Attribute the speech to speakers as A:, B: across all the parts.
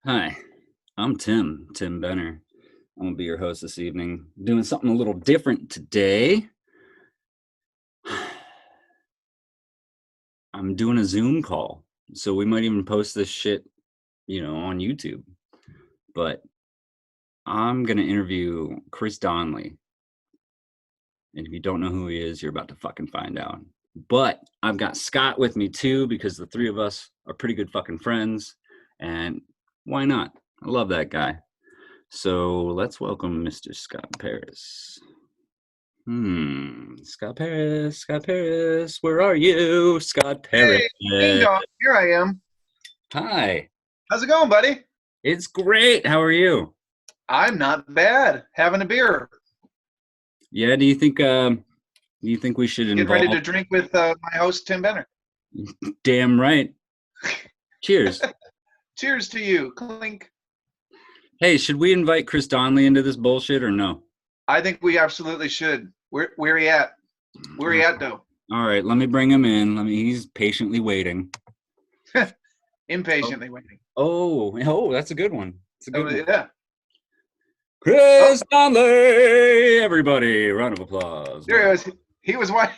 A: Hi, I'm Tim Benner. I'm gonna be your host this evening. Doing something a little different today. I'm doing a Zoom call, so we might even post this shit, on YouTube. But I'm gonna interview Chris Donley, and if you don't know who he is, you're about to fucking find out. But I've got Scott with me too because the three of us are pretty good fucking friends, and why not? I love that guy. So let's welcome Mr. Scott Paris. Scott Paris, where are you? Scott Paris.
B: Hey, ding dong, here I am.
A: Hi.
B: How's it going, buddy?
A: It's great. How are you?
B: I'm not bad. Having a beer.
A: Yeah, do you think we should
B: Getting ready
A: involve
B: to drink with my host, Tim Benner.
A: Damn right. Cheers.
B: Cheers to you. Clink.
A: Hey, should we invite Chris Donley into this bullshit or no?
B: I think we absolutely should. Where he at? Where he at, though?
A: All right, let me bring him in. He's patiently waiting.
B: Impatiently waiting.
A: Oh, that's a good one. It's a good one.
B: Yeah.
A: Chris Donley, everybody, round of applause.
B: There he was. He was white.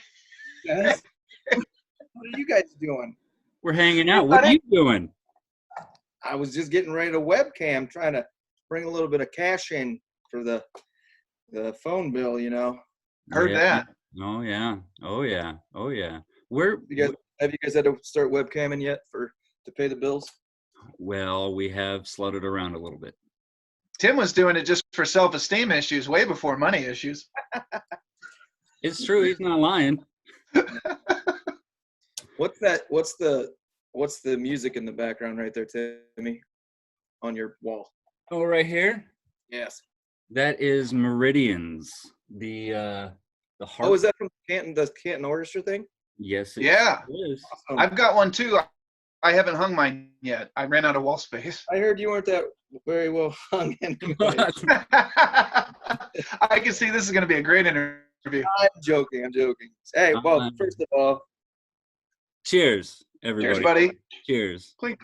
C: Guys, what are you guys doing?
A: We're hanging out. What are you doing?
C: I was just getting ready to webcam, trying to bring a little bit of cash in for the phone bill,
B: Heard that.
A: Oh yeah.
C: Have you guys had to start webcamming yet to pay the bills?
A: Well, we have slutted around a little bit.
B: Tim was doing it just for self-esteem issues, way before money issues.
A: It's true. He's not lying.
C: What's that? What's the music in the background right there, Timmy, on your wall?
A: Oh, right here.
C: Yes.
A: That is Meridians. The harp.
C: Oh, is that from the Canton Orchestra thing?
A: Yes.
B: Yeah.
A: It is.
C: Awesome.
B: I've got one, too. I haven't hung mine yet. I ran out of wall space.
C: I heard you weren't that very well hung anyway.
B: I can see this is going to be a great interview.
C: I'm joking. Hey, well, first of all,
A: Cheers, everybody.
B: Cheers, buddy.
A: Cheers.
B: Clink.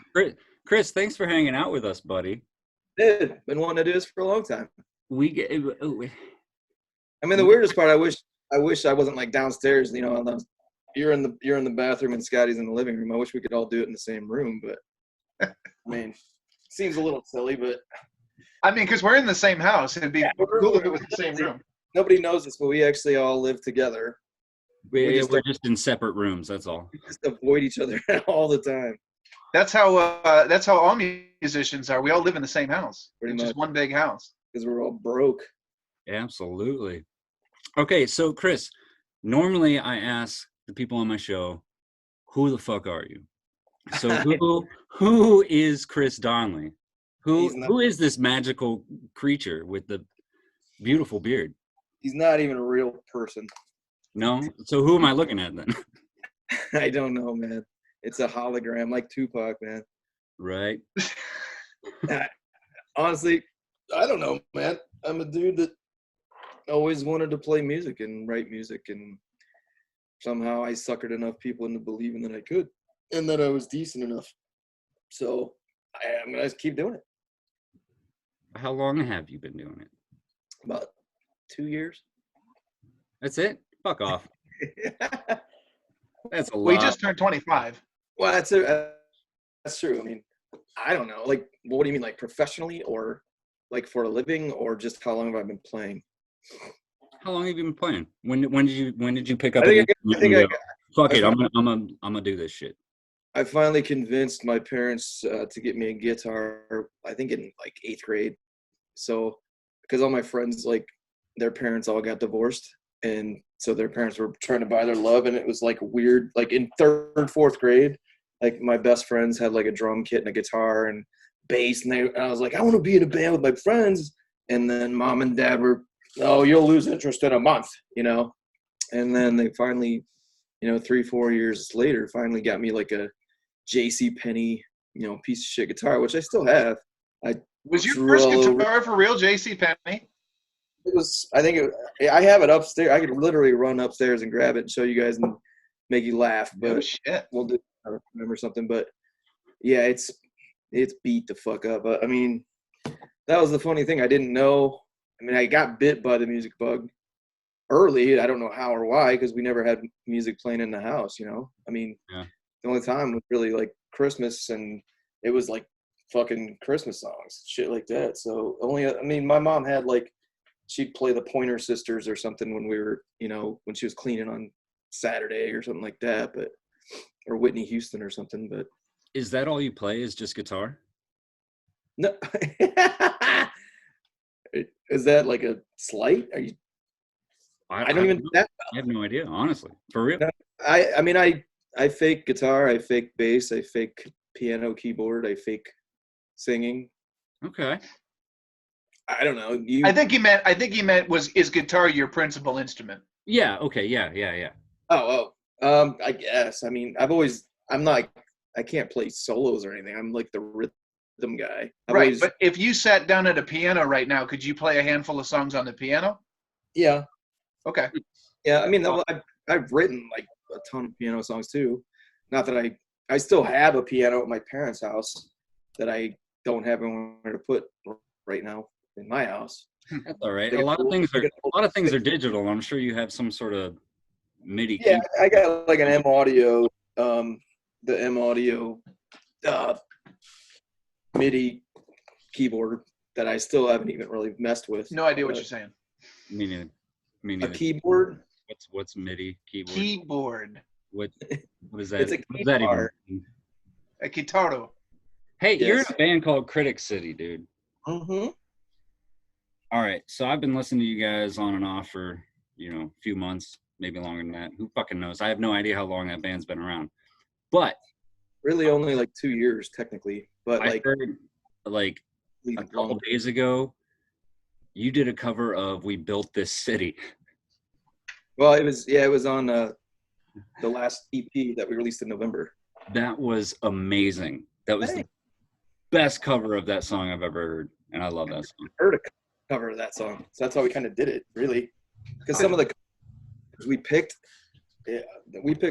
A: Chris, thanks for hanging out with us, buddy.
C: been wanting to do this for a long time.
A: I
C: mean, the weirdest part, I wish I wasn't like downstairs, you're in the bathroom and Scotty's in the living room. I wish we could all do it in the same room, but I mean, seems a little silly, but
B: I mean, because we're in the same house. It'd be cool if it was the same room.
C: Nobody knows this, but we actually all live together.
A: we're just in separate rooms. That's all.
C: We just avoid each other all the time.
B: That's how all musicians are. We all live in the same house.
C: Pretty
B: It's
C: much.
B: just one big house.
C: Because we're all broke.
A: Absolutely. Okay, so Chris, normally I ask the people on my show, who the fuck are you? So who is Chris Donley? Who is this magical creature with the beautiful beard?
C: He's not even a real person.
A: No? So who am I looking at then?
C: I don't know, man. It's a hologram, like Tupac, man.
A: Right.
C: Honestly, I don't know, man. I'm a dude that always wanted to play music and write music, and somehow I suckered enough people into believing that I could and that I was decent enough. So I'm going to keep doing it.
A: How long have you been doing it?
C: About 2 years.
A: That's it? Fuck off. That's a lot.
B: We just turned 25.
C: Well, that's true. I mean, I don't know. Like, what do you mean, like professionally, or like for a living, or just how long have I been playing?
A: How long have you been playing? When did you pick up? Fuck it, I'm gonna do this shit.
C: I finally convinced my parents to get me a guitar. I think in like 8th grade. So, because all my friends, like, their parents all got divorced, and so their parents were trying to buy their love, and it was like weird. Like in 3rd, 4th grade, like my best friends had like a drum kit and a guitar and bass, and I was like, I want to be in a band with my friends. And then mom and dad were, oh, you'll lose interest in a month, And then they finally, 3-4 years later, finally got me like a J.C. Penney, piece of shit guitar, which I still have.
B: Was your first guitar for real, J.C. Penney?
C: It was. I have it upstairs. I could literally run upstairs and grab it and show you guys and make you laugh. But
B: shit.
C: We'll do. I remember something, but yeah, it's it's beat the fuck up. But I mean, that was the funny thing. I didn't know. I mean, I got bit by the music bug early. I don't know how or why, because we never had music playing in the house, you know? I mean,
A: Yeah.
C: the only time was really like Christmas, and it was like fucking Christmas songs, shit like that. So I mean, my mom had like, she'd play the Pointer Sisters or something when we were, you know, when she was cleaning on Saturday or something like that, but, or Whitney Houston or something, but.
A: Is that all you play, is just guitar?
C: No. Is that like a slight? Are you? I don't even.
A: I have no idea, honestly. For real.
C: I mean, I fake guitar, I fake bass, I fake piano, keyboard, I fake singing.
A: Okay.
C: I don't know.
B: I think he meant is guitar your principal instrument?
A: Yeah. Okay. Yeah.
C: Oh. I guess. I mean, I can't play solos or anything. I'm like the rhythm guy.
B: Right. But if you sat down at a piano right now, could you play a handful of songs on the piano?
C: Yeah.
B: Okay.
C: Yeah. I mean, I've written like a ton of piano songs too. Not that I still have a piano at my parents' house that I don't have anywhere to put right now in my house.
A: That's all right. A lot of things are digital. I'm sure you have some sort of MIDI.
C: Yeah, I got like an M Audio, the M Audio MIDI keyboard that I still haven't even really messed with.
B: No idea what you're saying.
A: Me neither.
C: A keyboard?
A: What's MIDI keyboard?
B: Keyboard.
A: What is that?
C: It's a
A: what does that even mean?
B: A guitarro.
A: Hey,
C: Yes.
A: you're in a band called Critic City, dude.
C: Mm-hmm.
A: All right, so I've been listening to you guys on and off for, you know, a few months, maybe longer than that. Who fucking knows? I have no idea how long that band's been around. But
C: Really only like 2 years technically, but
A: I heard like a couple days ago, you did a cover of "We Built This City."
C: Well, it was on the last EP that we released in November.
A: That was amazing. That was the best cover of that song I've ever heard, and I love that song.
C: I heard a cover of that song, so that's how we kind of did it, really. Because some of the we picked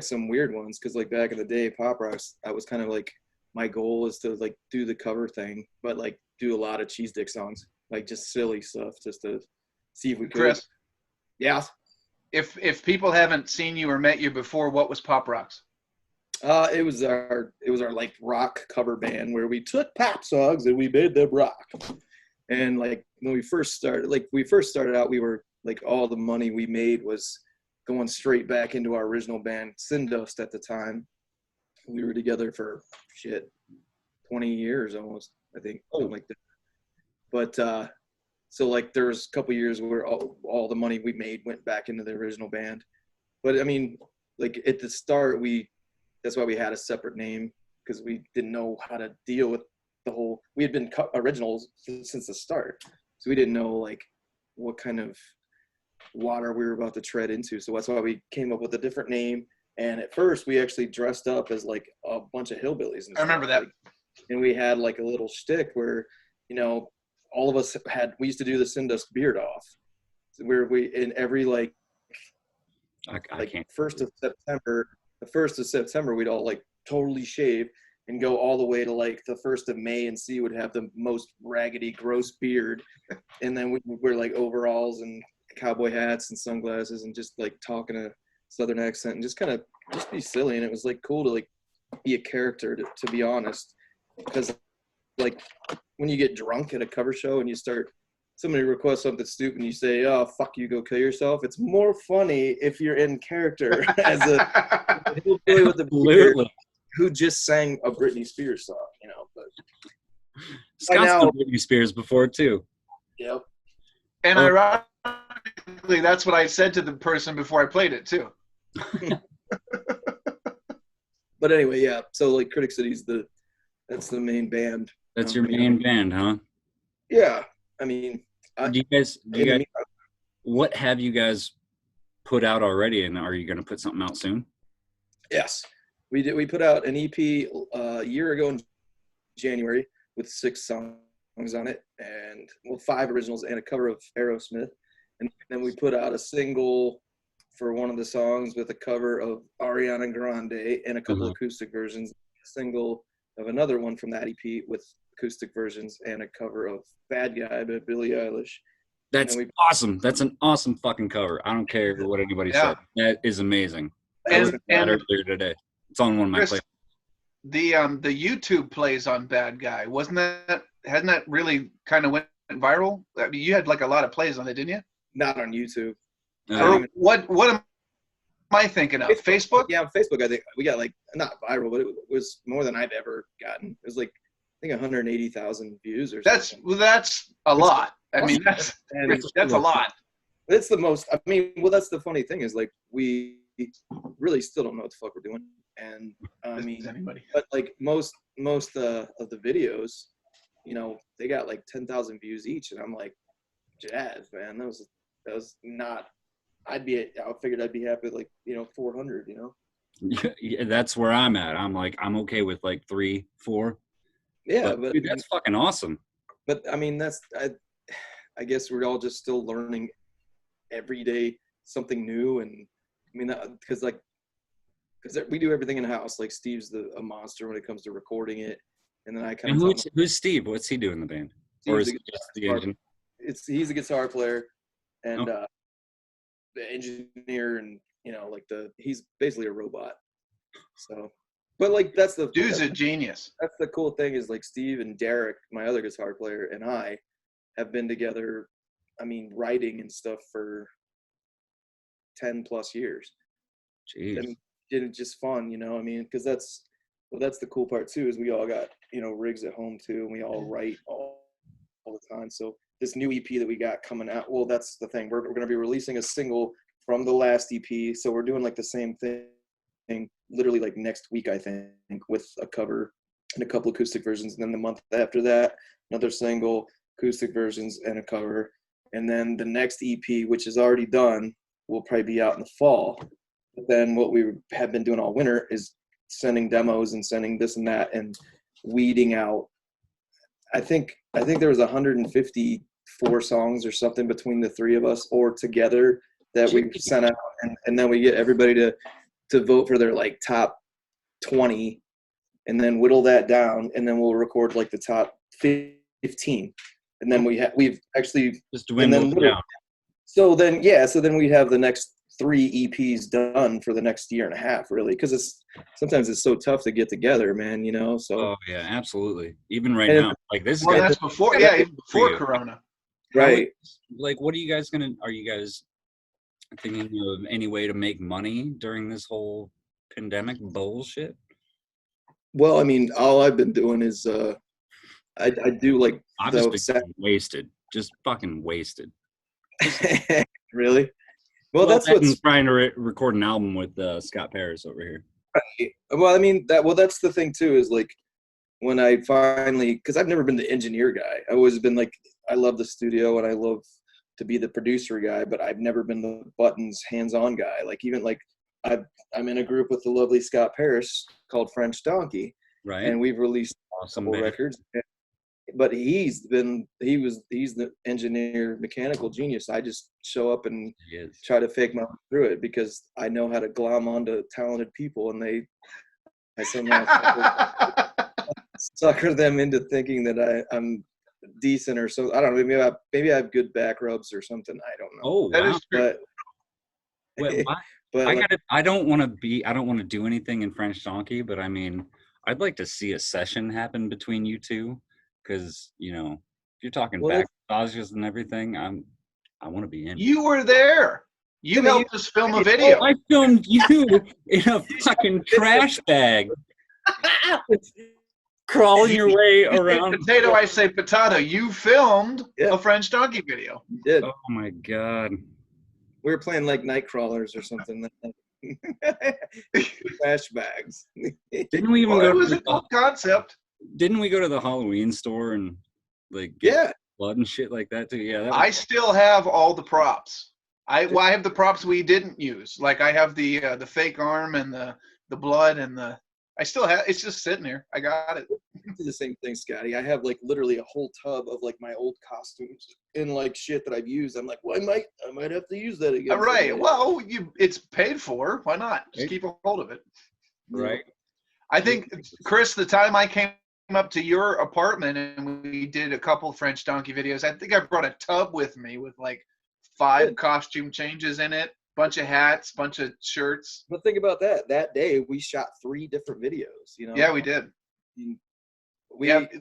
C: some weird ones. Because like back in the day, pop rocks, I was kind of like, my goal is to like do the cover thing, but like do a lot of cheese dick songs, like just silly stuff, just to see if we could.
B: Chris.
C: Yeah.
B: If people haven't seen you or met you before, what was Pop Rocks?
C: It was our like rock cover band where we took pop songs and we made them rock. And like when we first started out, we were like, all the money we made was going straight back into our original band, Sindust, at the time. We were together for 20 years almost, I think, something like that. But so like there was a couple years where all the money we made went back into the original band. But I mean, like at the start, that's why we had a separate name, because we didn't know how to deal with the whole. We had been originals since the start, so we didn't know like what kind of water we were about to tread into. So that's why we came up with a different name. And at first, we actually dressed up as like a bunch of hillbillies. And
B: I remember that.
C: And we had like a little shtick where, you know, all of us we used to do the Sindust beard off, where we in every like
A: I can't.
C: The 1st of September, we'd all like totally shave and go all the way to like the 1st of May, and C would have the most raggedy, gross beard. And then we would wear like overalls and cowboy hats and sunglasses and just like talking a Southern accent and just kind of just be silly. And it was like cool to like be a character, to be honest, because like when you get drunk at a cover show and somebody requests something stupid and you say, "Oh, fuck you, go kill yourself," it's more funny if you're in character as a hillbilly with a beard who just sang a Britney Spears song, you know. But
A: Scott's done Britney Spears before too.
C: Yep.
B: And ironically, that's what I said to the person before I played it too.
C: But anyway, yeah. So like Critic City's that's the main band.
A: That's your main band, huh?
C: Yeah. I mean,
A: what have you guys put out already, and are you going to put something out soon?
C: Yes, we did. We put out an EP a year ago in January with 6 songs on it, and 5 originals and a cover of Aerosmith. And then we put out a single for one of the songs with a cover of Ariana Grande and a couple acoustic versions. A single of another one from that EP with acoustic versions and a cover of Bad Guy by Billie Eilish.
A: That's awesome. That's an awesome fucking cover. I don't care what anybody said. That is amazing. I listened to that earlier today. It's on one of my playlists.
B: The YouTube plays on Bad Guy, hasn't that really kind of went viral? I mean, you had like a lot of plays on it, didn't you?
C: Not on YouTube.
B: What am I thinking of? Facebook?
C: Yeah, on Facebook. I think we got like not viral, but it was more than I'd ever gotten. It was like I think 180,000 views or something.
B: That's a lot. I mean, that's a lot.
C: That's the most. I mean, well, that's the funny thing is like we really still don't know what the fuck we're doing, and I mean, but like most of the videos, you know, they got like 10,000 views each, and I'm like, jazz, man, that was not. I figured I'd be happy with like 400,
A: Yeah, that's where I'm at. I'm like, I'm okay with like 3, 4.
C: Yeah,
A: but dude, that's fucking awesome.
C: But I mean, I guess we're all just still learning every day something new, and I mean, because we do everything in house. Like Steve's a monster when it comes to recording it, and then I kind of.
A: Who's Steve? What's he doing in the band? Or is it just the engine?
C: He's a guitar player, and the engineer, and he's basically a robot. So, but like that's the
B: dude's a genius.
C: That's the cool thing is like Steve and Derek, my other guitar player, and I have been together. I mean, writing and stuff for 10 plus years.
A: Jeez.
C: And it's just fun, I mean, because that's the cool part too, is we all got, rigs at home too, and we all write all the time. So this new EP that we got coming out, well, that's the thing. We're going to be releasing a single from the last EP. So we're doing like the same thing literally like next week, I think, with a cover and a couple acoustic versions. And then the month after that, another single, acoustic versions and a cover. And then the next EP, which is already done, will probably be out in the fall. But then what we have been doing all winter is sending demos and sending this and that and weeding out. I think there was 154 songs or something between the three of us or together that we sent out, and then we get everybody to vote for their like top 20, and then whittle that down, and then we'll record like the top 15. And then we've actually
A: just dwindled down.
C: So then we have the next 3 EPs done for the next year and a half, really, because sometimes it's so tough to get together, man. So.
A: Oh yeah, absolutely. Even right now, like this.
B: Well, that's before, even before Corona.
C: Right.
A: Like, what are you guys Are you guys thinking of any way to make money during this whole pandemic bullshit?
C: Well, I mean, all I've been doing is I do like
A: I've just been wasted, just fucking wasted.
C: Really? Well, that's what's
A: trying to record an album with Scott Paris over here.
C: Right. Well, I mean that's the thing too, is like when I finally, because I've never been the engineer guy. I've always been like, I love the studio and I love to be the producer guy, but I've never been the buttons hands-on guy. Like even like I'm in a group with the lovely Scott Paris called French Donkey,
A: right?
C: And we've released some records. But he's the engineer, mechanical genius. I just show up and try to fake my way through it because I know how to glom onto talented people, and I somehow sucker them into thinking that I'm decent or so. I don't know. Maybe I have good back rubs or something. I don't know.
A: Oh,
B: that is true.
A: But I don't want to do anything in French Donkey, but I mean, I'd like to see a session happen between you two. Because if you're talking back massages and everything, I want to be in.
B: You were there. You helped us film a video.
A: I filmed you in a fucking trash bag, crawling your way around.
B: Potato, I say potato. You filmed a French Donkey video.
C: You did.
A: Oh my god.
C: We were playing like night crawlers or something. Trash bags.
A: Didn't we even go?
B: It was a cool concept.
A: Didn't we go to the Halloween store and like get blood and shit like that too? Yeah.
B: I still have all the props. I have the props we didn't use. Like I have the fake arm and the blood and I still have. It's just sitting here. I got it.
C: It's the same thing, Scotty. I have like literally a whole tub of like my old costumes and like shit that I've used. I'm like, well, I might have to use that again.
B: All right. Well, it's paid for. Why not? Just keep a hold of it.
A: Right.
B: I think, Chris, the time I came up to your apartment and we did a couple French Donkey videos, I think I brought a tub with me with like 5 costume changes in it, bunch of hats, bunch of shirts.
C: But think about that. That day we shot 3 different videos. You know.
B: Yeah, we did.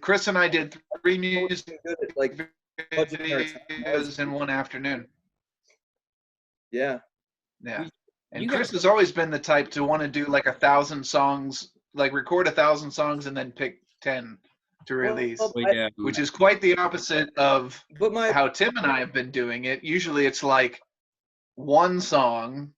B: Chris and I did 3 music
C: like
B: videos in one afternoon.
C: Yeah.
B: Yeah. And Chris has always been the type to want to do like 1,000 songs, like record 1,000 songs and then pick 10 to release, which is quite the opposite of how Tim and I have been doing it. Usually it's like one song.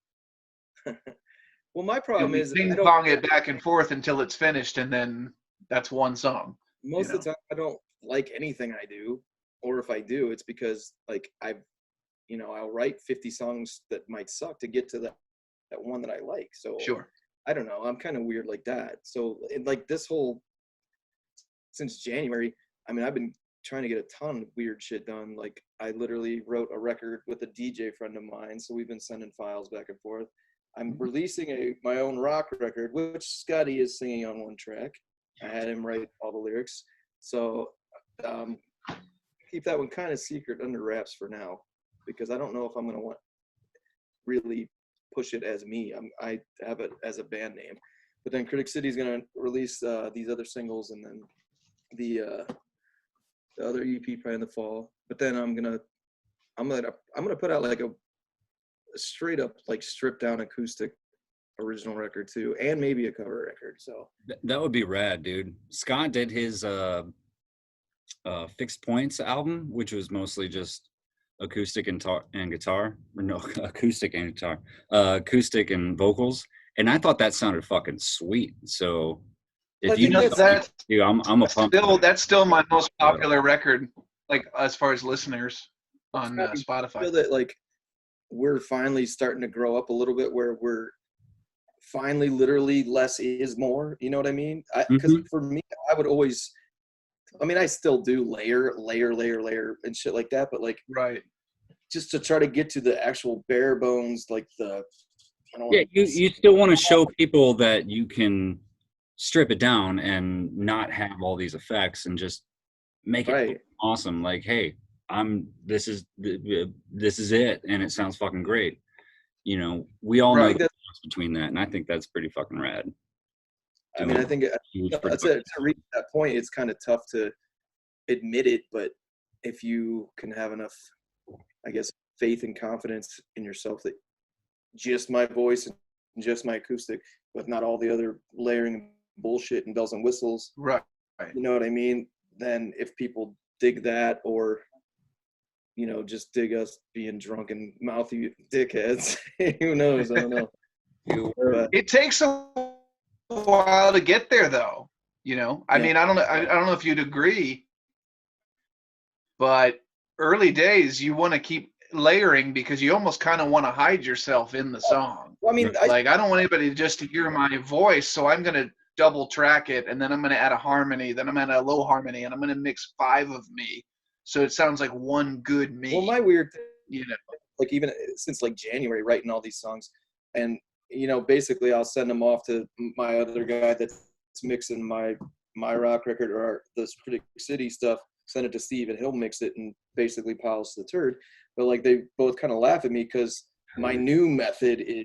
C: Well, my problem is
B: ping pong it back and forth until it's finished, and then that's one song.
C: Most of the time, I don't like anything I do, or if I do, it's because like I'll write 50 songs that might suck to get to that one that I like. So
B: sure,
C: I don't know. I'm kind of weird like that. So like this whole since January, I mean, I've been trying to get a ton of weird shit done. Like I literally wrote a record with a DJ friend of mine, so we've been sending files back and forth. I'm releasing my own rock record, which Scotty is singing on one track. I had him write all the lyrics. So keep that one kind of secret under wraps for now, because I don't know if I'm going to really push it as me. I have it as a band name. But then Critic City is going to release these other singles, and then the other EP probably in the fall. But then I'm gonna put out like a straight up like stripped down acoustic original record too, and maybe a cover record. So
A: that would be rad, dude. Scott did his Fixed Points album, which was mostly just acoustic and guitar, or no, acoustic and guitar, acoustic and vocals, and I thought that sounded fucking sweet. So if you know that, dude, I'm a pump.
B: That's still my most popular record, like as far as listeners on Spotify.
C: I feel that like we're finally starting to grow up a little bit, where we're finally literally less is more. You know what I mean? Because for me, I would always, I mean, I still do layer and shit like that, but like
B: right,
C: just to try to get to the actual bare bones, like
A: you still want to show people that you can strip it down and not have all these effects and just make it awesome. Like, hey, this is it, and it sounds fucking great. You know, we all know the difference between that, and I think that's pretty fucking rad.
C: I mean, I think to reach that point, it's kind of tough to admit it, but if you can have enough, I guess, faith and confidence in yourself that just my voice and just my acoustic, with not all the other layering bullshit and bells and whistles,
B: right?
C: You know what I mean? Then if people dig that, or just dig us being drunken, mouthy dickheads, who knows? I don't know.
B: It takes a while to get there, though. I mean, I don't know if you'd agree, but early days you want to keep layering because you almost kind of want to hide yourself in the song.
C: Well, I mean,
B: I don't want anybody just to hear my voice, so I'm going to double track it, and then I'm going to add a harmony, then I'm going to add a low harmony, and I'm going to mix 5 of me, so it sounds like one good me.
C: Well, my weird thing, like even since like January, writing all these songs, and basically I'll send them off to my other guy that's mixing my rock record or this Critic City stuff, send it to Steve, and he'll mix it and basically polish the turd. But like they both kind of laugh at me because my new method is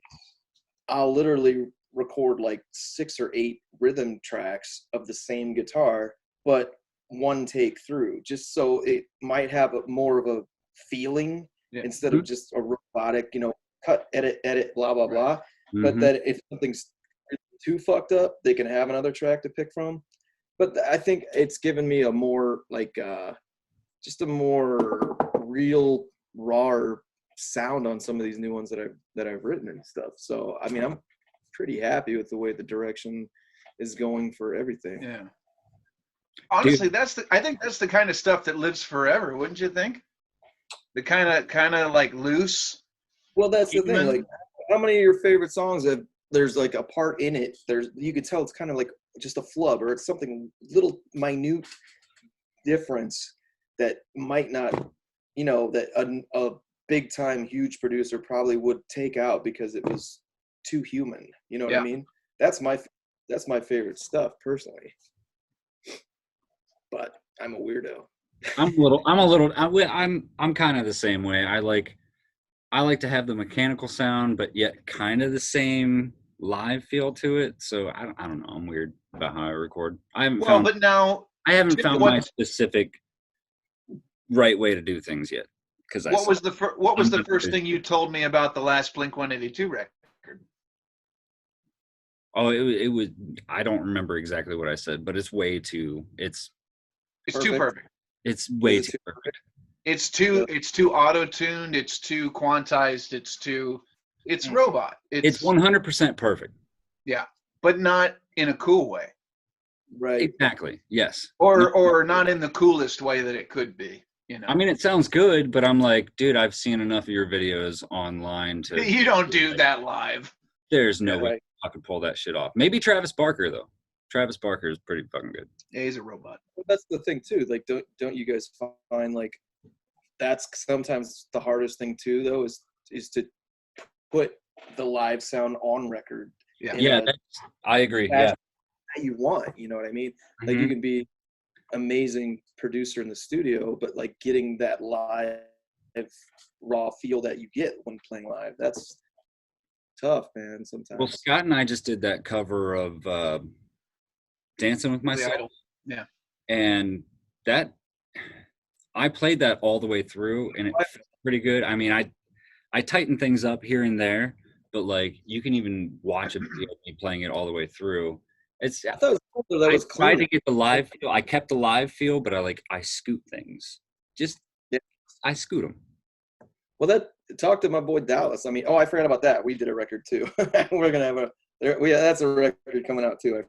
C: I'll literally record like 6 or 8 rhythm tracks of the same guitar, but one take through, just so it might have more of a feeling instead of just a robotic, cut, edit, blah, blah, blah. But that if something's too fucked up, they can have another track to pick from. But I think it's given me a more like just a more real, raw sound on some of these new ones that I've written and stuff. So I mean, I'm pretty happy with the way the direction is going for everything.
B: Yeah. Honestly, I think that's the kind of stuff that lives forever, wouldn't you think? The kind of like loose.
C: Well, that's the thing. Like, how many of your favorite songs there's like a part in it? You could tell it's kind of like just a flub, or it's something little minute difference that might not, that a big time huge producer probably would take out because it was too human. You know what I mean? That's my that's my favorite stuff personally. But I'm a weirdo.
A: I'm kind of the same way. I like to have the mechanical sound, but yet kind of the same live feel to it. So I don't know. I'm weird about how I record. I haven't found my specific right way to do things yet. Because
B: what was the first thing you told me about the last Blink-182 record?
A: Oh, it was. I don't remember exactly what I said, but it's way too. It's
B: too perfect.
A: It's way too perfect.
B: It's too auto-tuned. It's too quantized. It's robot.
A: It's 100% perfect.
B: Yeah, but not in a cool way.
C: Right.
A: Exactly. Yes.
B: Or not in the coolest way that it could be. You know.
A: I mean, it sounds good, but I'm like, dude, I've seen enough of your videos online to.
B: You don't do that live.
A: There's no way I could pull that shit off. Maybe Travis Barker though. Travis Barker is pretty fucking good.
B: Yeah, he's a robot.
C: Well, that's the thing too. Like, don't you guys find like that's sometimes the hardest thing too, though, is to put the live sound on record.
A: Yeah, I agree. Yeah,
C: that you want, you know what I mean? Like you can be amazing producer in the studio, but like getting that live raw feel that you get when playing live, that's tough, man. Sometimes.
A: Well, Scott and I just did that cover of Dancing with Myself.
B: Yeah,
A: and that I played that all the way through, and it felt pretty good. I mean, I tightened things up here and there, but like you can even watch a video of me playing it all the way through. I tried to get the live feel. I kept the live feel, but I scoot things. I scoot them.
C: Well, talk to my boy Dallas. I mean, I forgot about that. We did a record too. We're gonna have that's a record coming out too. I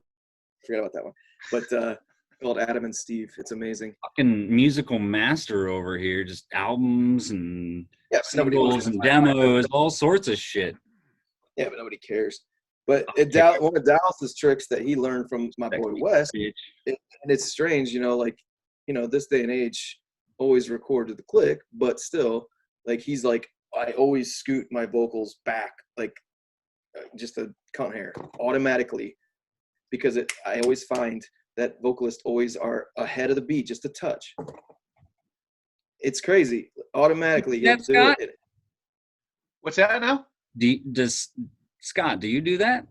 C: forgot about that one. But called Adam and Steve. It's amazing.
A: Fucking musical master over here. Just albums and
C: singles
A: and demos, all sorts of shit.
C: Yeah, but nobody cares. But one of Dallas's tricks that he learned from my boy Wes, and it's strange, this day and age, always record to the click, but still, like he's like, I always scoot my vocals back, like just a cunt hair, automatically, because I always find that vocalists always are ahead of the beat, just a touch. It's crazy. Automatically, he'll do it.
B: What's that now?
A: Scott, do you do that?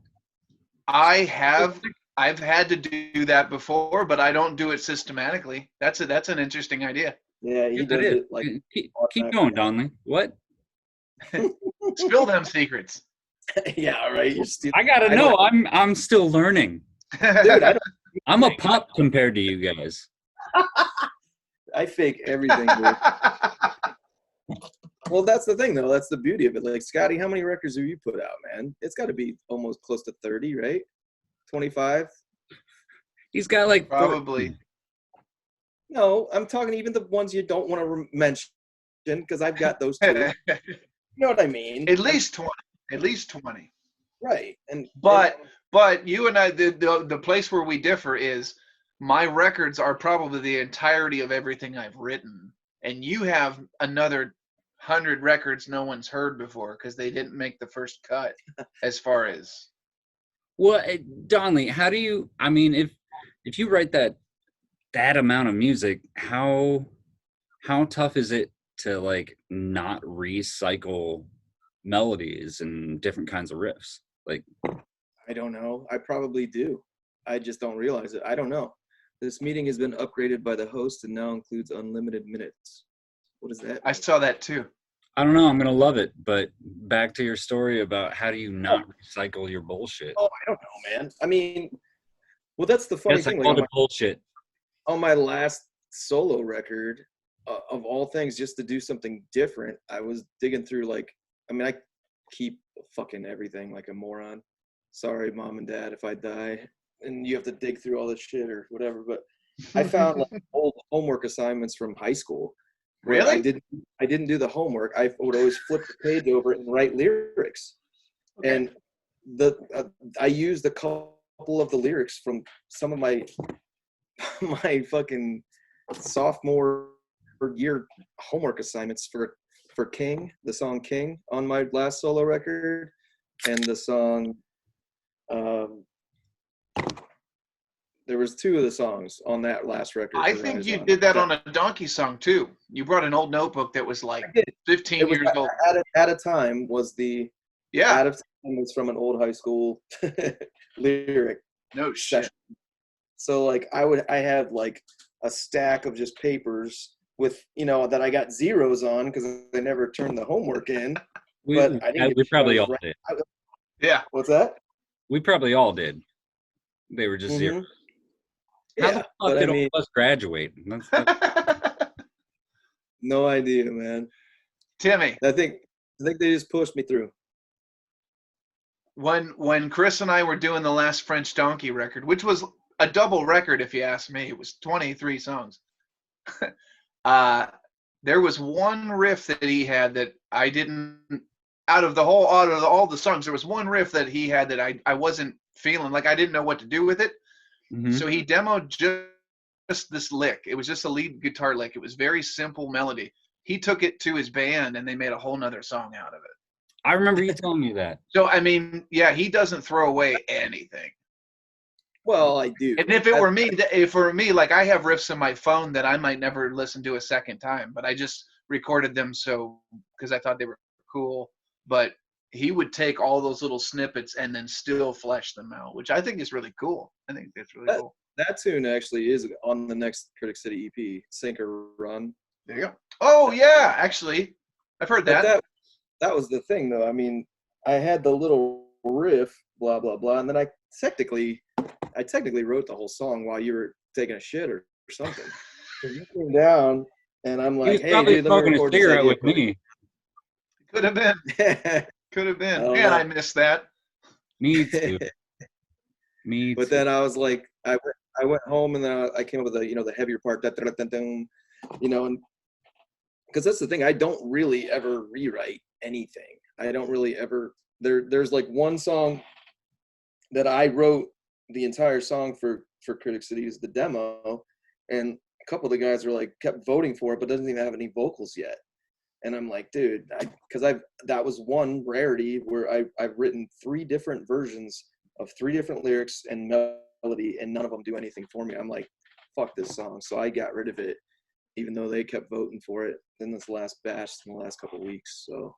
B: I've had to do that before, but I don't do it systematically. That's an interesting idea.
C: Yeah, he does it like
A: keep going, Donley. What?
B: Spill them secrets.
C: Yeah, right.
A: I gotta know. I'm still learning.
C: Dude,
A: I'm a pup compared to you guys.
C: I fake everything, dude. Well, that's the thing, though. That's the beauty of it. Like, Scotty, how many records have you put out, man? It's got to be almost close to 30, right? 25?
A: He's got like
B: probably.
A: 14.
C: No, I'm talking even the ones you don't want to mention, because I've got those too. You know what I mean?
B: At least 20. At least 20.
C: Right.
B: But you and I, the place where we differ is my records are probably the entirety of everything I've written, and you have another 100 records no one's heard before because they didn't make the first cut. As far as
A: Donley, how do you? I mean, if you write that amount of music, how tough is it to like not recycle melodies and different kinds of riffs? Like,
C: I don't know. I probably do. I just don't realize it. I don't know. This meeting has been upgraded by the host and now includes unlimited minutes. What is that mean?
B: I saw that too.
A: I don't know. I'm going to love it. But back to your story about how do you not recycle your bullshit?
C: Oh, I don't know, man. I mean, well, that's the funny thing.
A: I call it bullshit.
C: On my last solo record, of all things, just to do something different, I was digging through I keep fucking everything like a moron. Sorry, mom and dad, if I die and you have to dig through all this shit or whatever. But I found old homework assignments from high school.
B: Really?
C: I didn't do the homework. I would always flip the page over and write lyrics. Okay. And I used a couple of the lyrics from some of my fucking sophomore year homework assignments for King, the song King on my last solo record, and the song There was 2 of the songs on that last record.
B: I think you did that on a Donkey song too. You brought an old notebook that was like 15 years old.
C: At a Time was the Out of Time was from an old high school lyric.
B: No shit.
C: Session. So like I had like a stack of just papers with that I got zeros on because I never turned the homework in.
A: We probably all did.
B: Yeah.
C: What's that?
A: We probably all did. They were just zeros. How the fuck did all of us graduate? That's...
C: No idea, man.
B: Timmy.
C: I think they just pushed me through.
B: When Chris and I were doing the last French Donkey record, which was a double record if you ask me, it was 23 songs. There was one riff that he had that I didn't. Out of all the songs, there was one riff that he had that I wasn't feeling, like I didn't know what to do with it. Mm-hmm. So he demoed just this lick. It was just a lead guitar lick. It was very simple melody. He took it to his band and they made a whole nother song out of it.
A: I remember you telling me that.
B: So, I mean, yeah, he doesn't throw away anything.
C: Well, I do.
B: And if it were me, like I have riffs on my phone that I might never listen to a second time, but I just recorded them because I thought they were cool. But he would take all those little snippets and then still flesh them out, which I think is really cool. I think that's really cool.
C: That tune actually is on the next Critic City EP, Sink or Run.
B: There you go. Oh, yeah, actually. I've heard that.
C: That was the thing, though. I mean, I had the little riff, blah, blah, blah, and then I technically wrote the whole song while you were taking a shit or something. So you came down, and I'm like, hey, dude, let me record this
A: with me.
B: Could have been. Could have been. Man, I missed that.
A: Me too.
C: But then I was like, I went home and then I came up with the heavier part, and because that's the thing, I don't really ever rewrite anything. I don't really ever. There's like one song that I wrote the entire song for Critic City is the demo, and a couple of the guys were like kept voting for it, but doesn't even have any vocals yet. And I'm like, dude, that was one rarity where I've written 3 different versions of 3 different lyrics and melody, and none of them do anything for me. I'm like, fuck this song. So I got rid of it, even though they kept voting for it in this last batch in the last couple of weeks. So,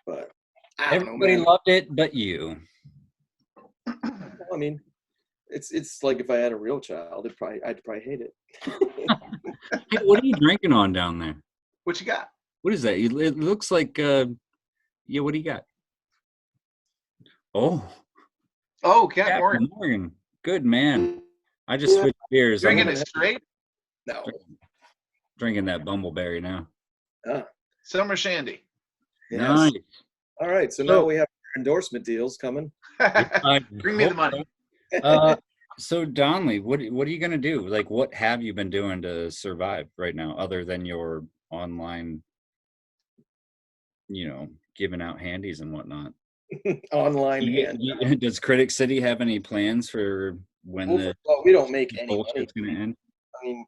C: but
A: everybody loved it, but you.
C: I mean, it's like if I had a real child, I'd probably hate it.
A: Hey, what are you drinking on down there?
B: What you got?
A: What is that? It looks like, what do you got? Oh,
B: Captain
A: Morgan. Good man. I just switched beers.
B: Drinking it straight?
C: No.
A: Drinking that bumbleberry now.
B: Summer Shandy.
C: Yes.
A: Nice.
C: All right, so now we have endorsement deals coming.
B: Bring me the money.
A: So Donley, what are you gonna do? Like, what have you been doing to survive right now, other than your online, giving out handies and whatnot?
C: Online handies.
A: Does Critic City have any plans for when
C: we don't make any money.
A: It's gonna end?
C: I mean,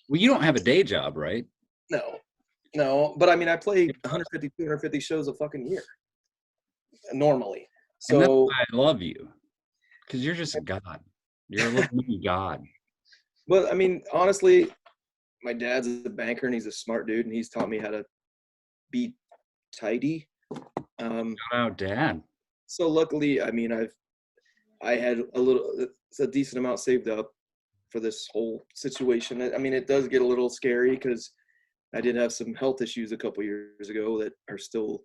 A: well, you don't have a day job, right?
C: No, but I mean, I play 150, 250 shows a fucking year normally. So
A: and that's why I love you, because you're just a god. You're a little mini god.
C: But I mean, honestly, my dad's a banker and he's a smart dude, and he's taught me how to be tidy.
A: Shout out, Dad.
C: So luckily, I mean, I had a decent amount saved up for this whole situation. I mean, it does get a little scary because I did have some health issues a couple years ago that are still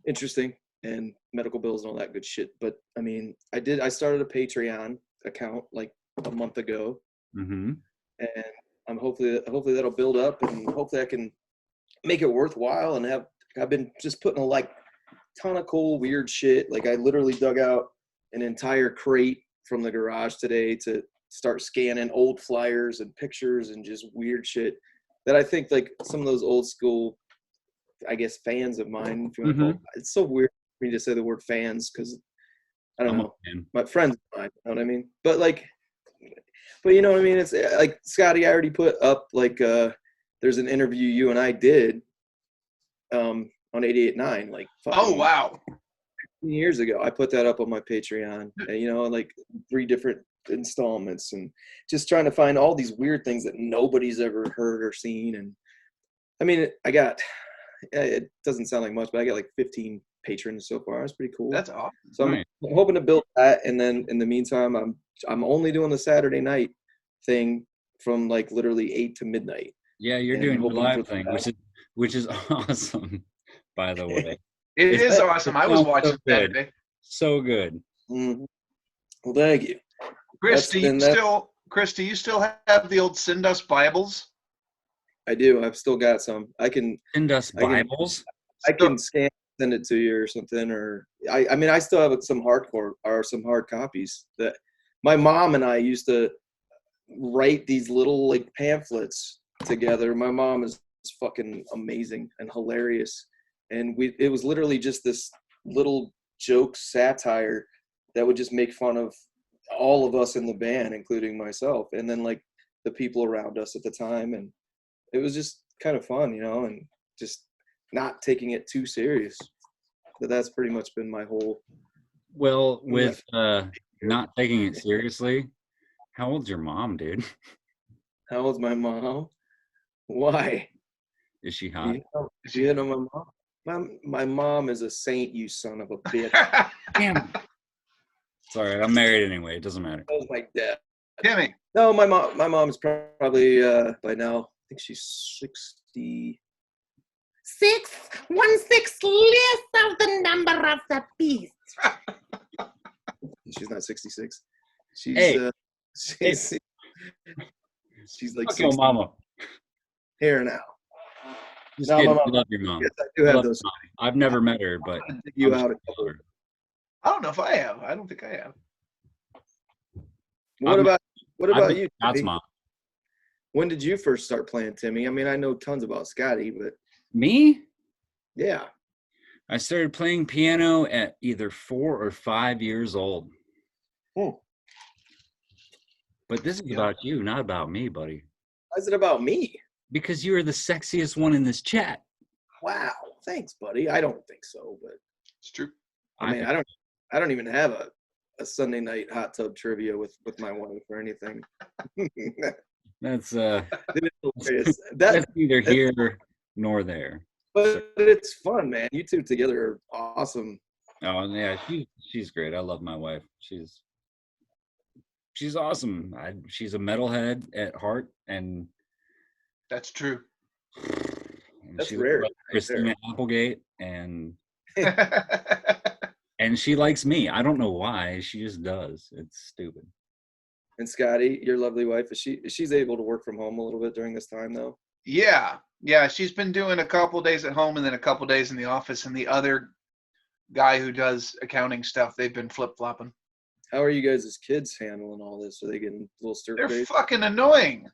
C: interesting, and medical bills and all that good shit. But I mean, I started a Patreon account like a month ago, and I'm hopefully that'll build up, and hopefully I can make it worthwhile. And I've been just putting a ton of cool weird shit. Like I literally dug out an entire crate from the garage today to start scanning old flyers and pictures and just weird shit that I think like some of those old school, I guess, fans of mine, if you want to call it. It's so weird for me to say the word fans because I don't know, my friends of mine, you know what I mean? But you know what I mean? It's like, Scotty, I already put up there's an interview you and I did on 88.9. Like,
B: oh wow,
C: years ago. I put that up on my Patreon, and, like 3 different installments, and just trying to find all these weird things that nobody's ever heard or seen. And I mean, it doesn't sound like much, but I got like 15 patrons so far. It's pretty cool.
B: That's awesome.
C: So I'm hoping to build that, and then in the meantime, I'm only doing the Saturday night thing from like literally 8 to midnight.
A: Yeah, you're doing a live thing, which is awesome, by the way.
B: It is awesome. I was watching that today.
A: So good.
C: Mm-hmm. Well, thank you.
B: Chris, do you still have the old Sindus Bibles?
C: I do. I've still got some. I can
A: Sindus Bibles.
C: I can scan, send it to you or something. Or I mean, I still have some hard copies that my mom and I used to write these little like pamphlets together. My mom is fucking amazing and hilarious, and it was literally just this little joke satire that would just make fun of all of us in the band, including myself, and then like the people around us at the time. And it was just kind of fun, and just not taking it too serious. But that's pretty much been my whole.
A: Well, with not taking it seriously, how old's your mom, dude?
C: How old's my mom? Why?
A: Is she hot?
C: You know my mom? My mom is a saint, you son of a bitch.
A: Damn. It's all right. I'm married anyway. It doesn't matter.
C: That was my dad.
B: Timmy.
C: No, my mom is probably by now. I think she's 60.
D: 616 less of the number of the beast.
C: She's not 66. She's she's like 60.
A: Mama.
C: Here now.
A: Just kidding. I love your mom.
C: Yes, I do have those.
A: I've never met her, but
C: you out.
B: I don't know if I have. I don't think I have.
C: What about you?
A: Scott's mom.
C: When did you first start playing, Timmy? I mean, I know tons about Scotty, but
A: me?
C: Yeah.
A: I started playing piano at either 4 or 5 years old.
C: Oh.
A: But this is about you, not about me, buddy.
C: Why is it about me?
A: Because you are the sexiest one in this chat.
C: Wow. Thanks, buddy. I don't think so, but
B: it's true.
C: I mean, I don't even have a Sunday night hot tub trivia with my wife or anything.
A: That's neither here nor there.
C: But it's fun, man. You two together are awesome.
A: Oh yeah, she's great. I love my wife. She's awesome. She's a metalhead at heart, and
B: that's true.
C: That's rare.
A: Christina Applegate, and and she likes me. I don't know why. She just does. It's stupid.
C: And Scotty, your lovely wife, she's able to work from home a little bit during this time, though?
B: Yeah. She's been doing a couple days at home and then a couple days in the office. And the other guy who does accounting stuff, they've been flip-flopping.
C: How are you guys as kids handling all this? Are they getting a little stir-crazy?
B: They're fucking annoying.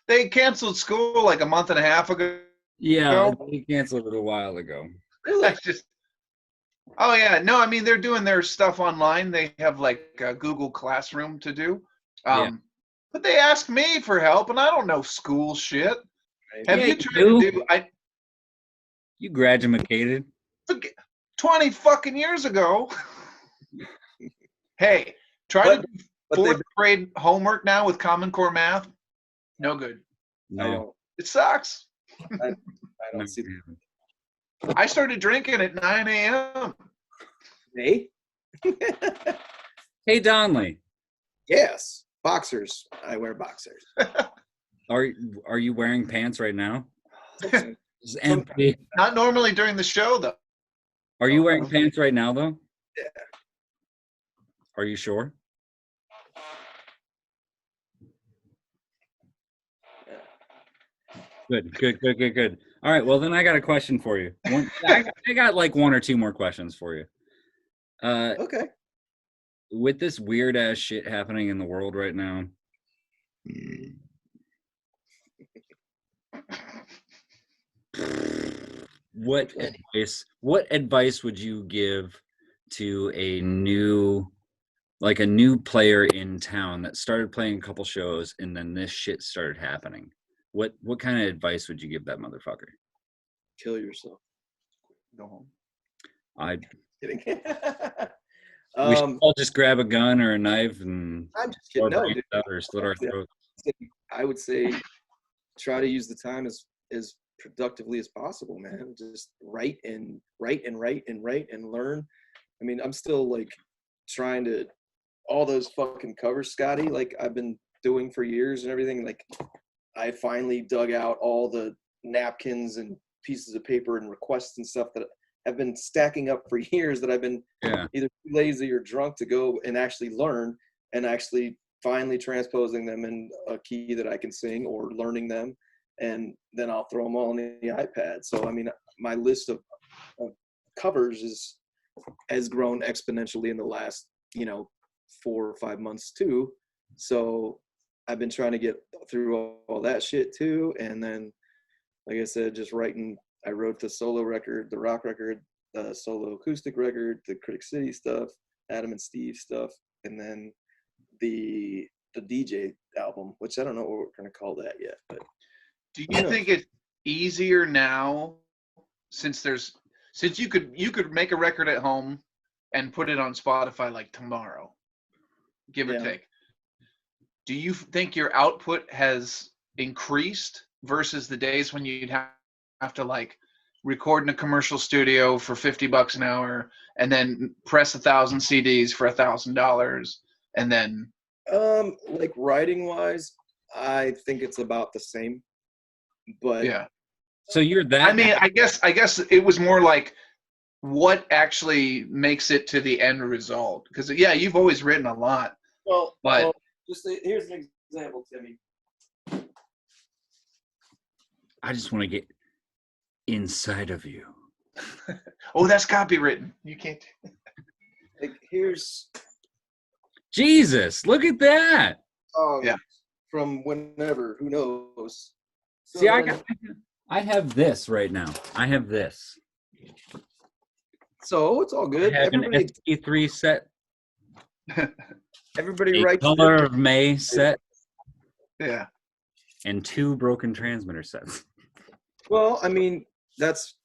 B: They canceled school like a month and a half ago.
A: Yeah, they canceled it a while ago.
B: That's just. Oh yeah, no, I mean they're doing their stuff online. They have like a Google Classroom to do. But they ask me for help, and I don't know school shit. Have you tried to do?
A: You graduated
B: 20 fucking years ago. Hey, try to do fourth grade homework now with Common Core math. No good.
A: No,
B: it sucks.
C: I don't see that.
B: I started drinking at 9 a.m.
C: Hey?
A: Hey, Donley.
C: Yes. Boxers. I wear boxers.
A: Are you wearing pants right now? It's empty.
B: Not normally during the show, though.
A: Are you wearing pants right now, though?
C: Yeah.
A: Are you sure? Good. All right, well, then I got a question for you. I got like 1 or 2 more questions for you.
C: Okay.
A: With this weird-ass shit happening in the world right now, what advice would you give to a new player in town that started playing a couple shows and then this shit started happening? What kind of advice would you give that motherfucker?
C: Kill yourself.
B: Go home.
A: I
C: Kidding.
A: we should all just grab a gun or a knife and
C: I'm just kidding. No, dude.
A: out or slit our throats.
C: I would say try to use the time as productively as possible, man. Just write and learn. I mean, I'm still like trying to all those fucking covers, Scotty, like I've been doing for years and everything. Like I finally dug out all the napkins and pieces of paper and requests and stuff that have been stacking up for years that I've been either too lazy or drunk to go and actually learn, and actually finally transposing them in a key that I can sing or learning them. And then I'll throw them all on the iPad. So, I mean, my list of covers has grown exponentially in the last, 4 or 5 months too. So I've been trying to get through all that shit too. And then, like I said, just writing. I wrote the solo record, the rock record, the solo acoustic record, the Critic City stuff, Adam and Steve stuff, and then the DJ album, which I don't know what we're going to call that yet. But
B: do you think it's easier now since you could make a record at home and put it on Spotify like tomorrow, give or take? Do you think your output has increased versus the days when you'd have to like record in a commercial studio for $50 an hour and then press 1,000 CDs for $1,000 and then
C: like writing wise, I think it's about the same. But
B: yeah.
A: So you're that.
B: I mean, I guess it was more like what actually makes it to the end result. Because you've always written a lot. But
C: here's an example, Timmy.
A: I just want to get inside of you.
B: Oh, that's copywritten. You can't.
C: Like here's.
A: Jesus, look at that.
C: From whenever, who knows? So
A: see, I have this right now. I have this.
C: So it's all good.
A: I have an SP3 set.
C: Everybody
A: a
C: writes.
A: Color of May set.
B: Yeah.
A: And 2 broken transmitter sets.
C: Well, I mean, that's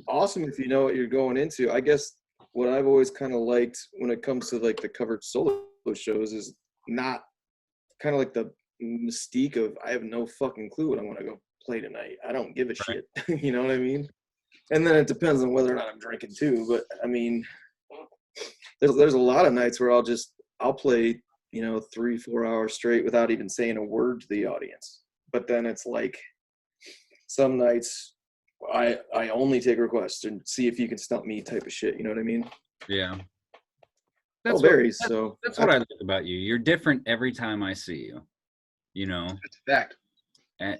C: awesome if you know what you're going into. I guess what I've always kind of liked when it comes to like the covered solo shows is not kind of like the mystique of I have no fucking clue what I want to go play tonight. I don't give a shit. You know what I mean? And then it depends on whether or not I'm drinking too. But I mean, there's a lot of nights where I'll play 3-4 hours straight without even saying a word to the audience. But then it's like some nights I only take requests and see if you can stump me type of shit. You know what I mean?
A: Yeah.
C: That's varies.
A: That's what I like about you. You're different every time I see you.
B: It's a fact.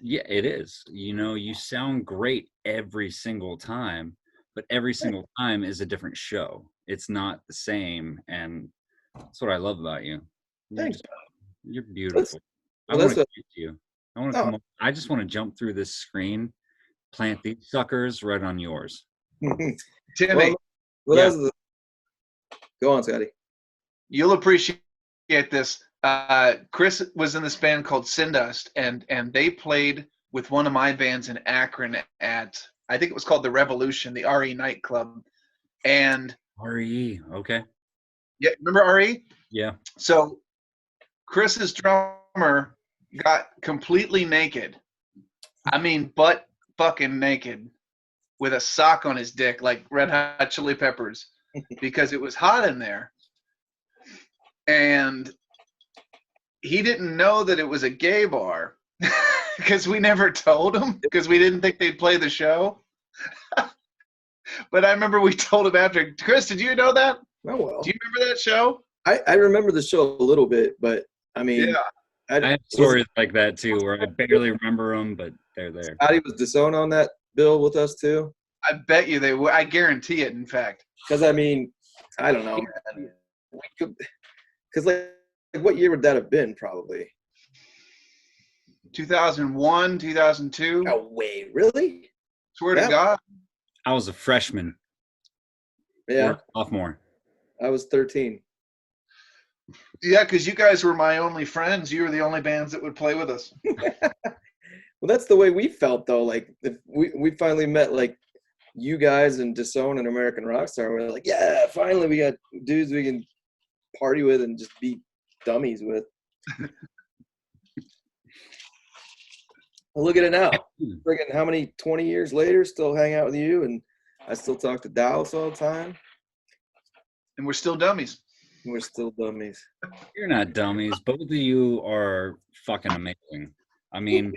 A: Yeah, it is. You sound great every single time, but every single time is a different show. It's not the same, and that's what I love about you.
C: Thanks.
A: You're beautiful. I want to kiss you. I want to come. I just want to jump through this screen, plant these suckers right on yours.
B: Timmy,
C: go on, Scotty.
B: You'll appreciate this. Chris was in this band called Sindust, and they played with one of my bands in Akron at, I think it was called The Revolution, the RE nightclub. And
A: RE, okay.
B: Yeah, remember RE?
A: Yeah.
B: So Chris's drummer got completely naked. I mean, butt fucking naked with a sock on his dick like Red Hot Chili Peppers because it was hot in there. And he didn't know that it was a gay bar because we never told him because we didn't think they'd play the show. But I remember we told him after. Chris, did you know that?
C: Oh, well.
B: Do you remember that show?
C: I remember the show a little bit, but I mean,
B: yeah.
A: I have stories like that too where I barely remember them, but they're there.
C: Scotty was DeSone on that bill with us too.
B: I bet you they would. I guarantee it, in fact.
C: Because I mean, I don't know, man. Because like, what year would that have been? Probably
B: 2001, 2002.
C: Oh wait, really?
B: Swear to God.
A: I was a freshman.
C: Yeah.
A: Sophomore.
C: I was 13.
B: Yeah, because you guys were my only friends. You were the only bands that would play with us.
C: Well, that's the way we felt though. Like we finally met like you guys and Disown and American Rockstar were like, yeah, finally we got dudes we can party with and just be dummies with. Well, look at it now. Friggin' how many 20 years later, still hang out with you, and I still talk to Dallas all the time.
B: And we're still dummies.
C: We're still dummies.
A: You're not dummies. Both of you are fucking amazing. I mean,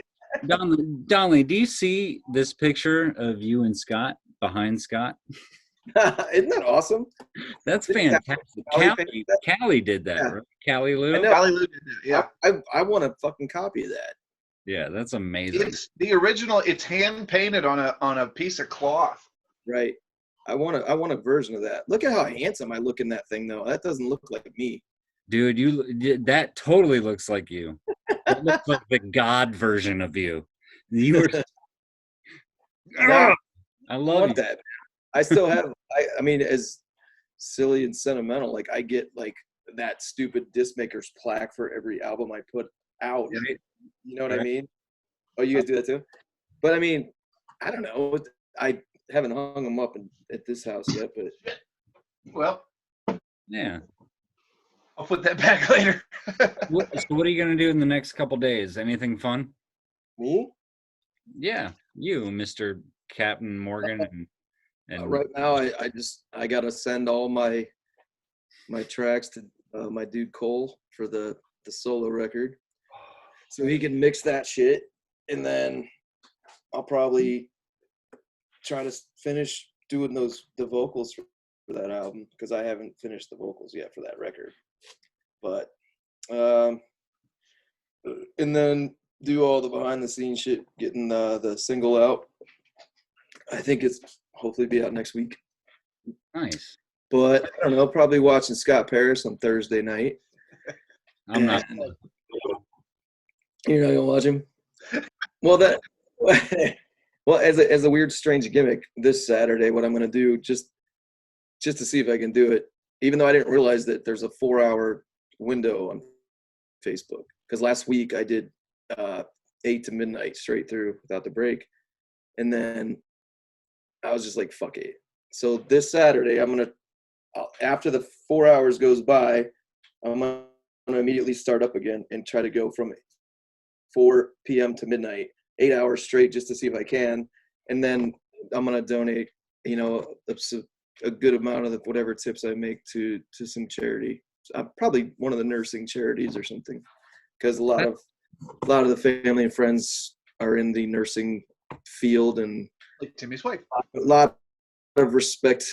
A: Donley, do you see this picture of you and Scott behind Scott?
C: Isn't that awesome?
A: That's fantastic. Callie did that, right? Callie Lou?
C: I know.
B: Callie Lou did that, yeah.
C: I want a fucking copy of that.
A: Yeah, that's amazing.
B: It's the original. It's hand painted on a piece of cloth.
C: Right. I want a version of that. Look at how handsome I look in that thing, though. That doesn't look like me.
A: Dude, that totally looks like you. It looks like the God version of you. You were. I love
C: that. I still have. I mean, as silly and sentimental, like I get like that stupid disc maker's plaque for every album I put out.
A: Right.
C: You know what I mean? Oh, you guys do that too? But I mean, I don't know. I haven't hung them up at this house yet, but
B: well,
A: yeah.
B: I'll put that back later.
A: So what are you gonna do in the next couple days? Anything fun?
C: Me?
A: Yeah, you, Mr. Captain Morgan, and
C: right now I gotta send all my tracks to my dude Cole for the solo record, so he can mix that shit, and then I'll probably try to finish doing the vocals for that album, because I haven't finished the vocals yet for that record. But and then do all the behind the scenes shit, getting the single out. I think it's hopefully be out next week.
A: Nice.
C: But I don't know, probably watching Scott Paris on Thursday night.
A: I'm not.
C: You're not gonna watch him? Well, as a weird, strange gimmick, this Saturday, what I'm gonna do, just to see if I can do it, even though I didn't realize that there's a 4-hour window on Facebook, because last week I did 8 to midnight straight through without the break, and then I was just like, fuck it. So this Saturday, I'm gonna, after the 4 hours goes by, I'm gonna immediately start up again and try to go from 4 p.m. to midnight, 8 hours straight, just to see if I can. And then I'm gonna donate, a good amount of whatever tips I make to some charity. Probably one of the nursing charities or something, because a lot of the family and friends are in the nursing field, and
B: like Timmy's wife.
C: A lot of respect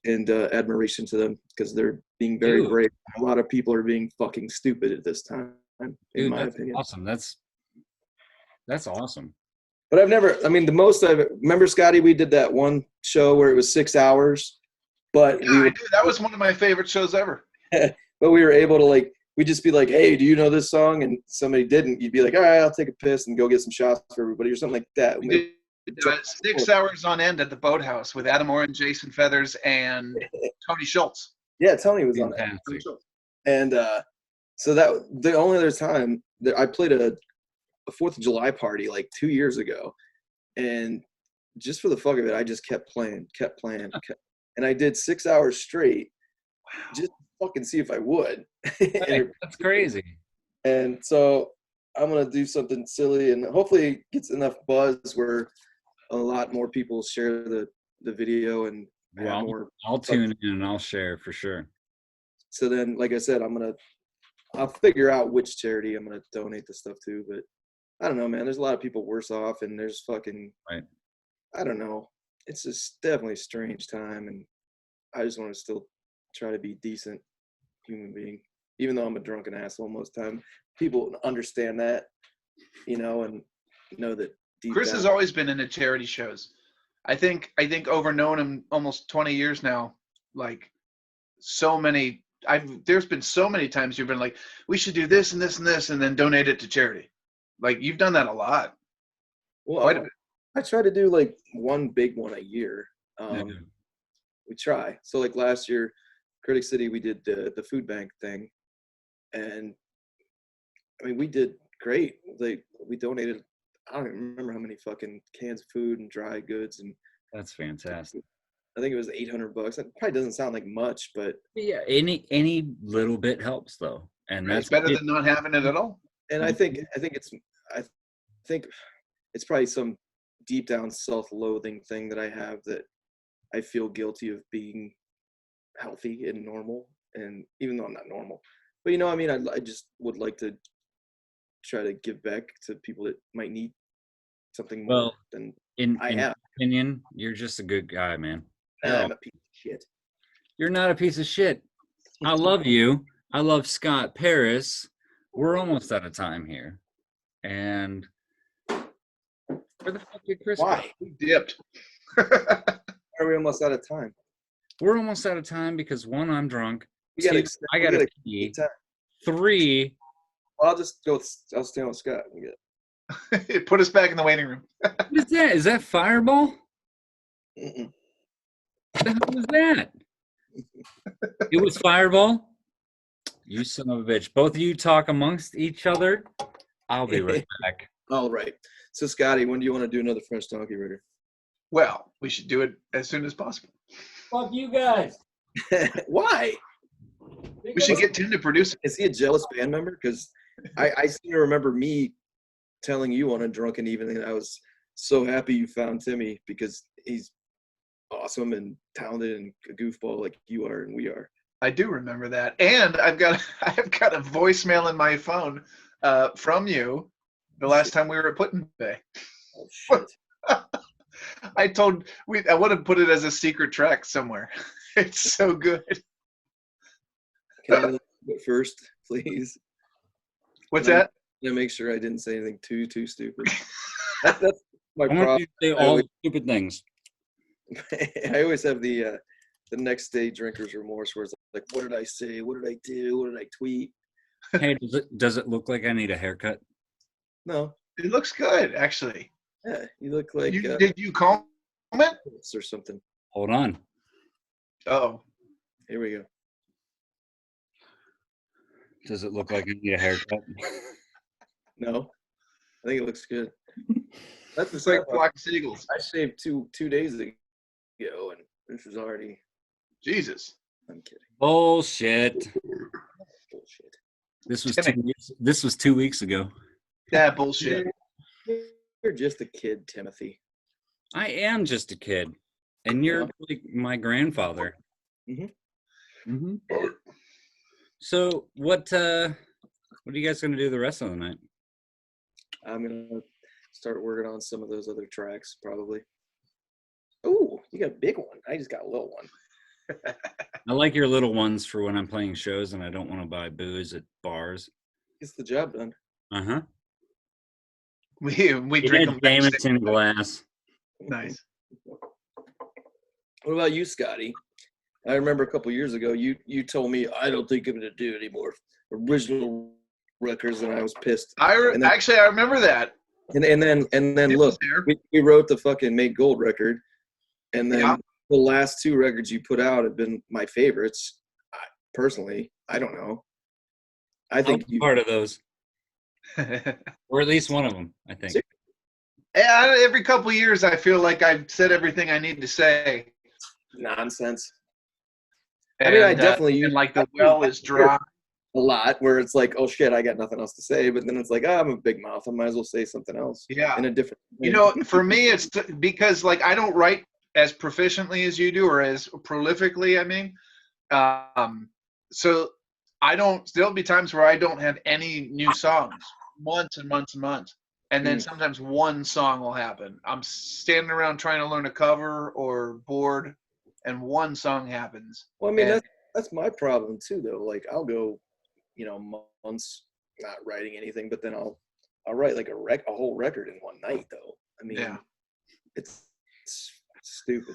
C: and admiration to them, because they're being very brave. A lot of people are being fucking stupid at this time, in my opinion.
A: Awesome. That's awesome.
C: But I've never, I mean, the most remember, Scotty, we did that one show where it was 6 hours, but
B: yeah, I do. That was one of my favorite shows ever.
C: But we were able to, we'd just be like, hey, do you know this song? And somebody didn't. You'd be like, all right, I'll take a piss and go get some shots for everybody or something like that.
B: We did 6 hours on end at the Boathouse with Adam Oren, Jason Feathers, and Tony Schultz.
C: Yeah, Tony was on that. And so that the only other time that I played a 4th of July party 2 years ago, and just for the fuck of it, I just kept playing, and I did 6 hours straight, just to fucking see if I would.
A: That's crazy.
C: And so I'm gonna do something silly, and hopefully it gets enough buzz where a lot more people share the video, and
A: I'll tune in and I'll share for sure.
C: So then, like I said, I'll figure out which charity I'm gonna donate the stuff to, but I don't know, man. There's a lot of people worse off, and there's fucking,
A: right.
C: I don't know. It's just definitely a strange time, and I just want to still try to be decent human being, even though I'm a drunken asshole most of the time. People understand that, and know that.
B: Chris has always been into charity shows. I think over knowing him almost 20 years now, there's been so many times you've been like, we should do this and this and this, and then donate it to charity. You've done that a lot.
C: Well, I try to do one big one a year. We try. So last year, Critic City, we did the food bank thing, and I mean, we did great. We donated, I don't even remember how many fucking cans of food and dry goods and
A: That's fantastic.
C: I think it was $800. That probably doesn't sound like much, but
A: yeah, any little bit helps though, and
B: It's
A: that's
B: better than not having it at all.
C: and I think it's probably some deep down self-loathing thing that I have, that I feel guilty of being healthy and normal, and even though I'm not normal, but I mean, I just would like to try to give back to people that might need something more than
A: in
C: I
A: in
C: have.
A: my opinion, you're just a good guy, man.
C: I'm a piece of shit.
A: You're not a piece of shit. I love you. I love Scott Paris. We're almost out of time here. And where the fuck did Chris
C: Why?
A: go?
B: We dipped.
C: Are we almost out of time?
A: We're almost out of time because 1, I'm drunk.
C: We gotta
A: 2, I gotta pee. 3,
C: Well, I'll stay on Scott.
B: It put us back in the waiting room.
A: what is that? Is that Fireball?
C: Mm-mm.
A: What the hell was that? It was Fireball? You son of a bitch. Both of you talk amongst each other. I'll be right back.
C: All right. So, Scotty, when do you want to do another French donkey record?
B: Well, we should do it as soon as possible.
A: Fuck you guys.
C: Why?
B: We should get Tim to produce it.
C: Is he a jealous band member? Because I seem to remember me telling you on a drunken evening that I was so happy you found Timmy, because he's awesome and talented and a goofball like you are and we are.
B: I do remember that, and I've got a voicemail in my phone from you the last time we were at Putin Bay.
C: Oh shit!
B: I want to put it as a secret track somewhere. It's so good.
C: Can I listen to it first, please?
B: What's that?
C: Can I make sure I didn't say anything too stupid? That's my
A: I want
C: problem.
A: you to say all stupid things.
C: I always have the next day drinker's remorse, where it's like, what did I say? What did I do? What did I tweet?
A: Hey, does it look like I need a haircut?
C: No.
B: It looks good, actually.
C: Yeah, you look like
B: Did you comb it?
C: or something.
A: Hold on.
B: Oh,
C: Here we go.
A: Does it look like I need a haircut?
C: No, I think it looks good. That's
B: it's like Black Seagulls.
C: I shaved two days ago, and this is already.
B: Jesus.
C: I'm kidding.
A: Bullshit.
C: Bullshit.
A: This was 2 weeks ago.
B: Yeah, bullshit.
C: You're just a kid, Timothy.
A: I am just a kid, and you're like my grandfather.
C: Mm-hmm.
A: Mm-hmm. So what are you guys gonna do the rest of the night?
C: I'm gonna start working on some of those other tracks, probably. Ooh, you got a big one. I just got a little one.
A: I like your little ones for when I'm playing shows and I don't want to buy booze at bars.
C: Gets the job done.
A: Uh-huh.
B: We drink them
A: Jameson glass.
B: Nice.
C: What about you, Scotty? I remember a couple years ago, you told me, I don't think I'm going to do any more original records, and I was pissed.
B: I remember that.
C: And then look, we wrote the fucking Make Gold record, and then the last 2 records you put out have been my favorites. Personally, I don't know. I think
A: you're part of those, or at least one of them. I think.
B: Yeah, every couple of years, I feel like I've said everything I need to say.
C: Nonsense.
B: And,
C: I mean, I definitely
B: and like the well is dry.
C: A lot where it's like, oh shit, I got nothing else to say. But then it's like, I'm a big mouth. I might as well say something else.
B: Yeah.
C: In a different.
B: You know, for me, it's because like I don't write as proficiently as you do, or as prolifically. I mean, so I don't. There'll be times where I don't have any new songs, months and months and months, and then sometimes one song will happen. I'm standing around trying to learn a cover or bored, and one song happens.
C: Well, I mean, that's my problem too, though. Like, I'll go, months not writing anything, but then I'll write like a whole record in one night, though. I mean, it's stupid.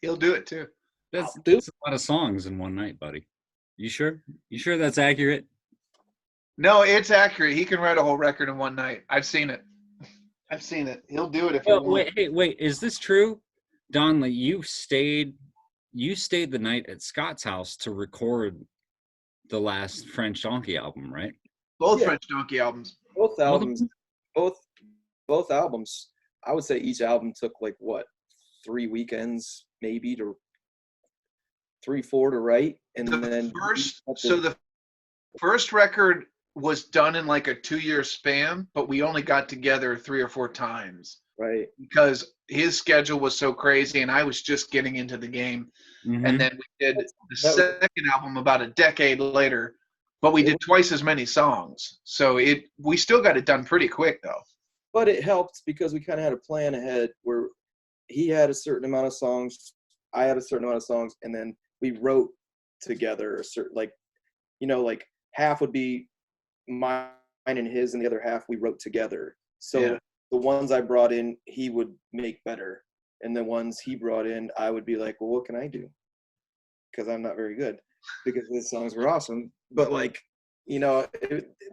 B: He'll do it too.
A: That's a lot of songs in one night, buddy. You sure? You sure that's accurate?
B: No, it's accurate. He can write a whole record in one night. I've seen it. He'll do it if he wants.
A: Wait, is this true? Donley, you stayed the night at Scott's house to record the last French Donkey album, right?
B: Both French Donkey albums.
C: Both albums. Both albums. I would say each album took like what, 3 weekends, maybe 3, 4 to write, and then
B: the first record was done in like a 2-year span, but we only got together 3 or 4 times.
C: Right.
B: Because his schedule was so crazy, and I was just getting into the game.
A: Mm-hmm.
B: And then we did the second album about a decade later, but we did twice as many songs. So we still got it done pretty quick, though.
C: But it helped because we kind of had a plan ahead where he had a certain amount of songs, I had a certain amount of songs, and then we wrote together a certain, like, you know, like half would be mine and his, and the other half we wrote together. So the ones I brought in, he would make better. And the ones he brought in, I would be like, well, what can I do? Because I'm not very good. Because his songs were awesome. But, like, you know,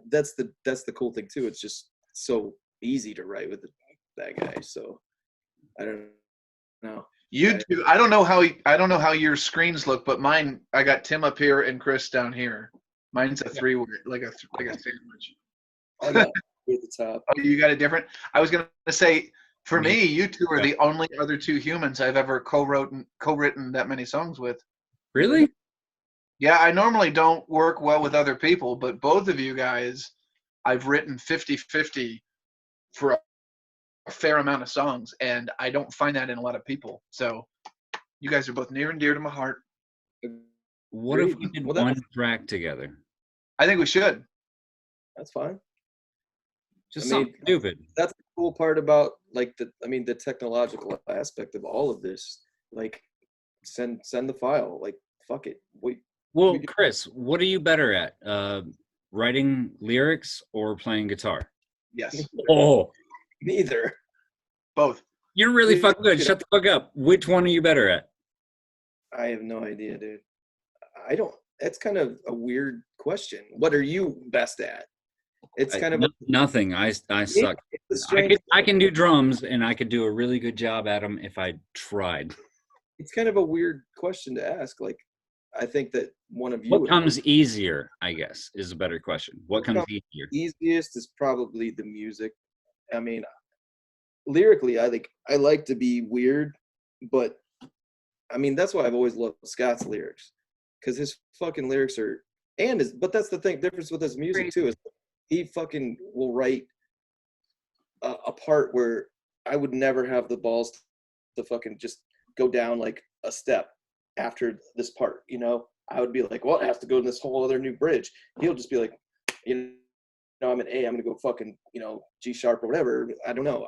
C: that's the cool thing too. It's just so easy to write with that guy. So I don't know.
B: I don't know how your screens look, but mine, I got Tim up here and Chris down here. Mine's a three, like a sandwich.
C: I got at the top.
B: Oh, you got it different? I was gonna say, for me, you two are the only other two humans I've ever co-written that many songs with.
A: Really?
B: Yeah, I normally don't work well with other people, but both of you guys, I've written 50-50 for a fair amount of songs, and I don't find that in a lot of people. So you guys are both near and dear to my heart.
A: What if we did one track together?
B: I think we should.
C: That's fine.
A: Just something stupid.
C: That's the cool part about, like, the technological aspect of all of this. Like, send the file. Like, fuck it.
A: Well, Chris, what are you better at? Writing lyrics or playing guitar?
B: Yes.
A: Oh.
C: Neither.
B: Both.
A: You're really fucking good. Shut the fuck up. Which one are you better at?
C: I have no idea, dude. That's kind of a weird question. What are you best at? It's kind of
A: nothing. I suck. I can do drums, and I could do a really good job at them if I tried.
C: It's kind of a weird question to ask. Like, I think that one of you.
A: What comes easier, I guess, is a better question. What comes easier?
C: Easiest is probably the music. I mean, lyrically, I like to be weird, but I mean, that's why I've always loved Scott's lyrics, because his fucking lyrics are, but that's the difference with his music too, is he fucking will write a part where I would never have the balls to fucking just go down like a step after this part, you know? I would be like, well, it has to go in this whole other new bridge. He'll just be like, you know, I'm an A, I'm gonna go fucking, you know, G sharp or whatever. I don't know.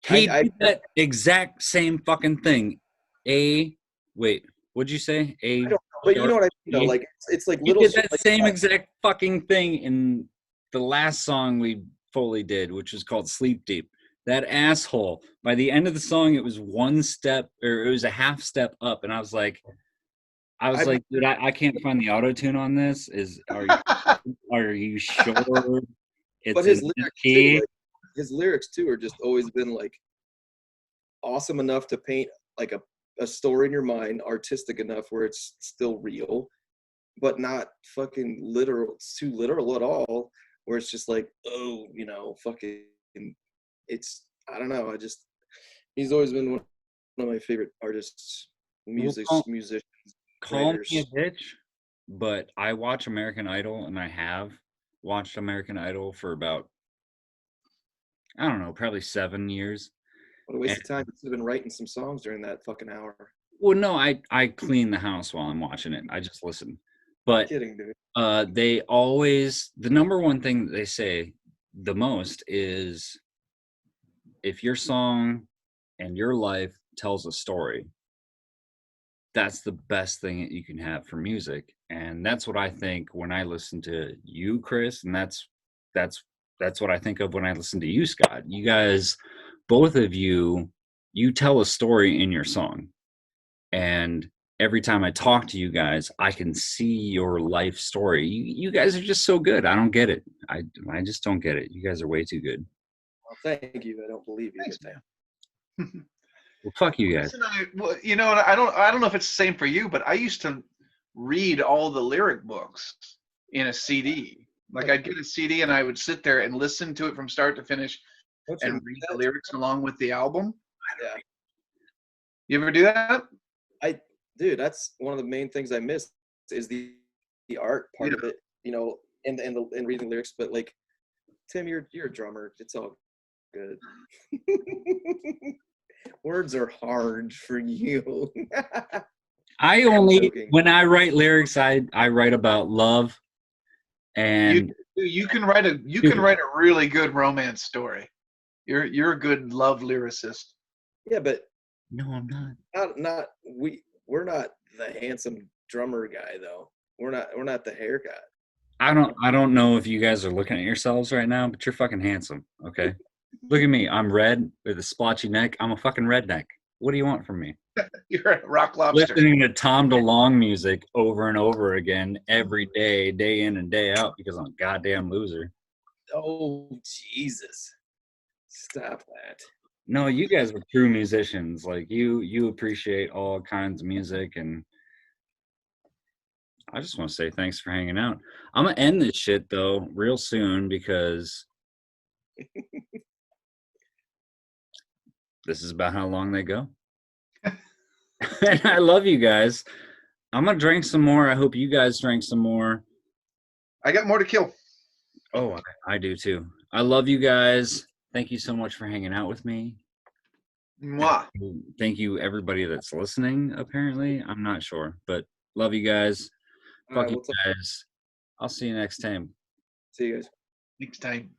A: He did that exact same fucking thing. Wait, what'd you say?
C: I don't know, but you know what I mean? You know, like, it's like little.
A: He did that same exact fucking thing in the last song we fully did, which was called Sleep Deep. That asshole, by the end of the song, it was a half step up, and I was like, dude, I can't find the auto tune on this. Are you sure?
C: But his lyrics too, like, his lyrics too are just always been like awesome enough to paint like a story in your mind, artistic enough where it's still real, but not fucking literal. It's too literal at all, where it's just like, oh, you know, fucking. I don't know. He's always been one of my favorite artists, musicians.
A: Call me a bitch, but I watch American Idol, and I have watched American Idol for about, I don't know, probably 7 years.
C: What a waste of time. You've been writing some songs during that fucking hour.
A: Well, no, I clean the house while I'm watching it. I just listen. But
C: kidding, dude.
A: The number one thing that they say the most is, if your song and your life tells a story, that's the best thing that you can have for music. And that's what I think when I listen to you, Chris, and that's what I think of when I listen to you, Scott. You guys, both of you tell a story in your song. And every time I talk to you guys, I can see your life story. You guys are just so good. I don't get it. I just don't get it. You guys are way too good.
C: Well, thank you. I don't believe you.
B: Thanks, man.
A: Well, fuck you guys.
B: You know, I don't know if it's the same for you, but I used to read all the lyric books in a CD. Like, I'd get a CD and I would sit there and listen to it from start to finish and read the lyrics along with the album.
C: Yeah.
B: You ever do that?
C: Dude, that's one of the main things I miss is the art part of it, you know, and reading lyrics. But like, Tim, you're a drummer. It's all good. Words are hard for you.
A: I only when I write lyrics, I write about love, and
B: you can write a really good romance story. You're a good love lyricist.
C: Yeah, but
A: no, I'm
C: not. We're not the handsome drummer guy though. We're not the hair guy.
A: I don't know if you guys are looking at yourselves right now, but you're fucking handsome. Okay, look at me. I'm red with a splotchy neck. I'm a fucking redneck. What do you want from me?
B: You're a rock lobster.
A: Listening to Tom DeLonge music over and over again every day, day in and day out, because I'm a goddamn loser.
C: Oh Jesus! Stop that.
A: No, you guys are true musicians. Like you appreciate all kinds of music, and I just want to say thanks for hanging out. I'm gonna end this shit though real soon because this is about how long they go. And I love you guys. I'm gonna drink some more. I hope you guys drank some more.
B: I got more to kill.
A: Oh, I do too. I love you guys. Thank you so much for hanging out with me.
B: Mwah.
A: Thank you, everybody that's listening. Apparently, I'm not sure, but love you guys. Fuck you guys. I'll see you next time.
C: See you guys
B: next time.